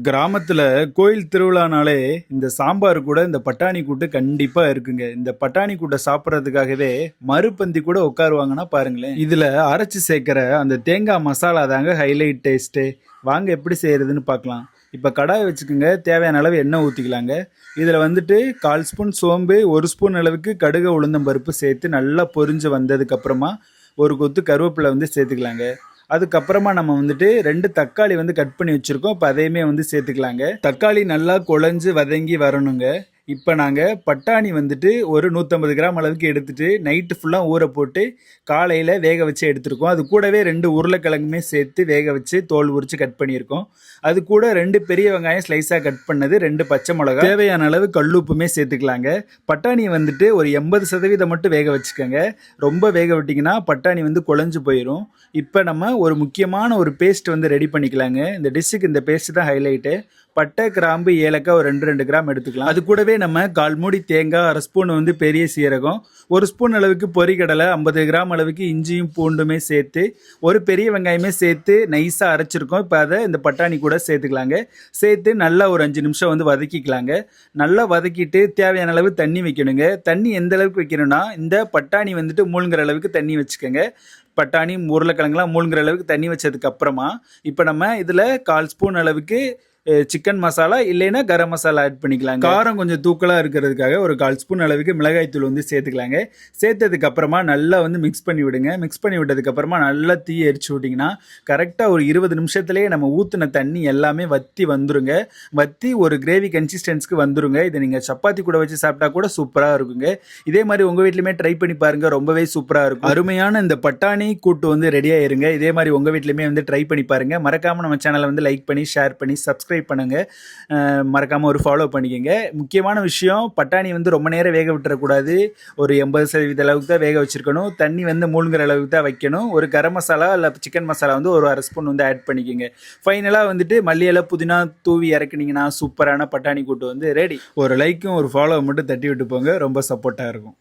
கிராமத்துல கோயில் திருவிழானாலே இந்த சாம்பார் கூட இந்த பட்டாணி கூட்டு கண்டிப்பா இருக்குங்க. இந்த பட்டாணி கூட்டை சாப்பிட்றதுக்காகவே மறுபந்தி கூட உட்காருவாங்கன்னா பாருங்களேன். இதுல அரைச்சு சேர்க்கிற அந்த தேங்காய் மசாலா தாங்க ஹைலைட் டேஸ்ட்டு. வாங்க எப்படி செய்யறதுன்னு பார்க்கலாம். இப்போ கடாய் வச்சுக்கோங்க, தேவையான அளவு எண்ணெய் ஊற்றிக்கலாங்க. இதில் வந்துட்டு 1/4 ஸ்பூன் சோம்பு, 1 ஸ்பூன் அளவுக்கு கடுகு உளுந்தம் பருப்பு சேர்த்து நல்லா பொரிஞ்சு வந்ததுக்கப்புறமா ஒரு கொத்து கருவேப்பிலை வந்து சேர்த்துக்கலாங்க. அதுக்கப்புறமா நம்ம வந்துட்டு 2 தக்காளி வந்து கட் பண்ணி வச்சுருக்கோம். இப்போ அதையுமே வந்து சேர்த்துக்கலாங்க. தக்காளி நல்லா குழஞ்சு வதங்கி வரணுங்க. இப்போ நாங்கள் பட்டாணி வந்துட்டு ஒரு 150 கிராம் அளவுக்கு எடுத்துகிட்டு நைட்டு ஃபுல்லாக ஊற போட்டு காலையில் வேக வச்சு எடுத்துருக்கோம். அது கூடவே 2 உருளைக்கிழங்குமே சேர்த்து வேக வச்சு தோல் உரித்து கட் பண்ணியிருக்கோம். அது கூட 2 பெரிய வெங்காயம் ஸ்லைஸாக கட் பண்ணது, 2 பச்சை மிளகா, தேவையான அளவு கல்லுப்புமே சேர்த்துக்கலாங்க. பட்டாணி வந்துட்டு ஒரு 80% மட்டும் வேக வச்சுக்கோங்க. ரொம்ப வேக விட்டிங்கன்னா பட்டாணி வந்து குழஞ்சு போயிடும். இப்போ நம்ம ஒரு முக்கியமான ஒரு பேஸ்ட் வந்து ரெடி பண்ணிக்கலாங்க. இந்த டிஷ்ஷுக்கு இந்த பேஸ்ட் தான் ஹைலைட்டு. பட்டை, கிராம்பு, ஏலக்காய் ஒரு 2 கிராம் எடுத்துக்கலாம். அது கூடவே நம்ம 1/4 மூடி தேங்காய், 1 ஸ்பூன் வந்து பெரிய சீரகம், 1 ஸ்பூன் அளவுக்கு பொரிகடலை, 50 கிராம் அளவுக்கு இஞ்சியும் பூண்டுமே சேர்த்து, ஒரு பெரிய வெங்காயமே சேர்த்து நைஸாக அரைச்சிருக்கோம். இப்போ அதை இந்த பட்டாணி கூட சேர்த்துக்கலாங்க. சேர்த்து நல்லா ஒரு 5 நிமிஷம் வந்து வதக்கிக்கலாங்க. நல்லா வதக்கிட்டு தேவையான அளவு தண்ணி வைக்கணுங்க. தண்ணி எந்த அளவுக்கு வைக்கணும்னா, இந்த பட்டாணி வந்துட்டு மூழ்கிற அளவுக்கு தண்ணி வச்சுக்கோங்க. பட்டாணி உருளைக்கிழங்குலாம் மூழ்கிற அளவுக்கு தண்ணி வச்சதுக்கு அப்புறமா இப்போ நம்ம இதில் 1/4 ஸ்பூன் அளவுக்கு சிக்கன் மசாலா இல்லைன்னா கரம் மசாலா ஆட் பண்ணிக்கலாங்க. காரம் கொஞ்சம் தூக்கலாக இருக்கிறதுக்காக ஒரு 1/4 ஸ்பூன் அளவுக்கு மிளகாய் தூள் வந்து சேர்த்துக்கலாங்க. சேர்த்ததுக்கு அப்புறமா நல்லா வந்து மிக்ஸ் பண்ணி விடுங்க. மிக்ஸ் பண்ணி விட்டதுக்கு அப்புறமா நல்லா தீ எரிச்சு விட்டிங்கன்னா கரெக்டாக ஒரு 20 நிமிஷத்துலேயே நம்ம ஊற்றின தண்ணி எல்லாமே வற்றி வந்துருங்க. வற்றி ஒரு கிரேவி கன்சிஸ்டன்ஸ்க்கு வந்துருங்க. இதை நீங்கள் சப்பாத்தி கூட வச்சு சாப்பிட்டா கூட சூப்பராக இருக்குங்க. இதே மாதிரி உங்கள் வீட்லையுமே ட்ரை பண்ணி பாருங்கள், ரொம்பவே சூப்பராக இருக்கும். அருமையான இந்த பட்டாணி கூட்டு வந்து ரெடியாக இருங்க. இதே மாதிரி உங்கள் வீட்லையுமே வந்து ட்ரை பண்ணி பாருங்கள். மறக்காமல் நம்ம சேனலை வந்து லைக் பண்ணி ஷேர் பண்ணி சப்ஸ்கிரைப் பண்ணுங்க. மறக்காம ஒரு ஃபாலோ பண்ணிக்கங்க. முக்கியமான விஷயம், பட்டாணி வந்து ரொம்ப நேரம் வேக விட்டுறக்கூடாது. ஒரு 80% அளவுக்கு தான் வேக வச்சிருக்கணும். தண்ணி வந்து மூழ்கிற அளவுக்கு தான் வைக்கணும். ஒரு கரம் மசாலா இல்லை சிக்கன் மசாலா வந்து ஒரு 1/2 ஸ்பூன் வந்து ஆட் பண்ணிக்கோங்க. ஃபைனலாக வந்துட்டு மல்லி இலை புதினா தூவி இறக்குனீங்கன்னா சூப்பரான பட்டாணி கூட்டு வந்து ரெடி. ஒரு லைக்கும் ஒரு ஃபாலோ மட்டும் தட்டி விட்டு போங்க, ரொம்ப சப்போர்ட்டாக இருக்கும்.